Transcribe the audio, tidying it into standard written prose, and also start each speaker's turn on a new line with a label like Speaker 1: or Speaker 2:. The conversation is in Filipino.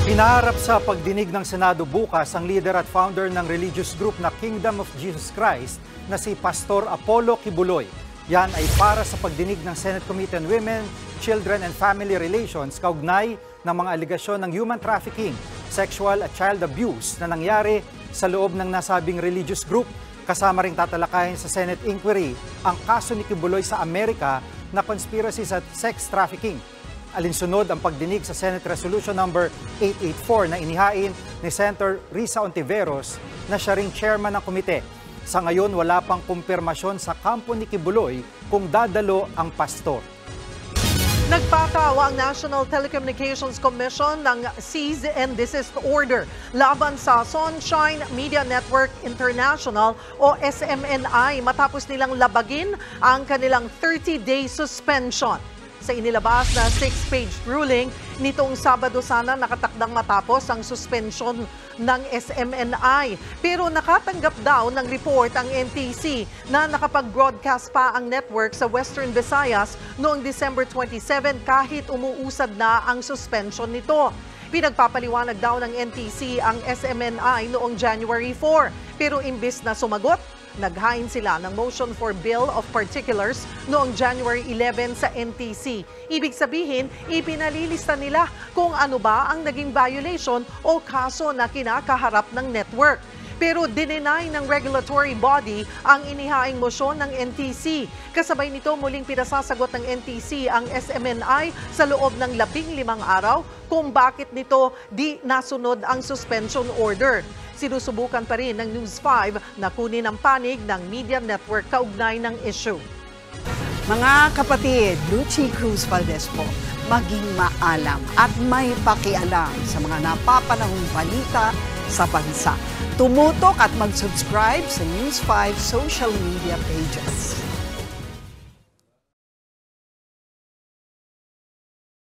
Speaker 1: Hinaharap sa pagdinig ng Senado bukas ang leader at founder ng religious group na Kingdom of Jesus Christ na si Pastor Apollo Kibuloy. Yan ay para sa pagdinig ng Senate Committee on Women, Children and Family Relations kaugnay ng mga aligasyon ng human trafficking, sexual at child abuse na nangyari sa loob ng nasabing religious group. Kasama ring tatalakayin sa Senate inquiry ang kaso ni Kibuloy sa Amerika na conspiracy sa sex trafficking. Alinsunod ang pagdinig sa Senate Resolution number 884 na inihain ni Senator Risa Ontiveros na siya ring chairman ng komite. Sa ngayon, wala pang kumpirmasyon sa kampo ni Kibuloy kung dadalo ang pastor.
Speaker 2: Nagpataw ang National Telecommunications Commission ng cease and desist order laban sa Sunshine Media Network International o SMNI matapos nilang labagin ang kanilang 30-day suspension. Sa inilabas na 6-page ruling, nitong Sabado sana nakatakdang matapos ang suspension ng SMNI. Pero nakatanggap daw ng report ang NTC na nakapag-broadcast pa ang network sa Western Visayas noong December 27 kahit umuusad na ang suspension nito. Pinagpapaliwanag daw ng NTC ang SMNI noong January 4. Pero imbis na sumagot, naghain sila ng motion for bill of particulars noong January 11 sa NTC. Ibig sabihin, ipinalilista nila kung ano ba ang naging violation o kaso na kinakaharap ng network. Pero dininay ng regulatory body ang inihaing motion ng NTC. Kasabay nito muling pinasasagot ng NTC ang SMNI sa loob ng 15 araw kung bakit nito di nasunod ang suspension order. Sinusubukan pa rin ng News 5 na kunin ang panig ng media network kaugnay ng issue.
Speaker 3: Mga kapatid, Lucy Cruz Valdez po, maging maalam at may pakialam sa mga napapanahong balita sa bansa. Tumutok at mag-subscribe sa News 5 social media pages.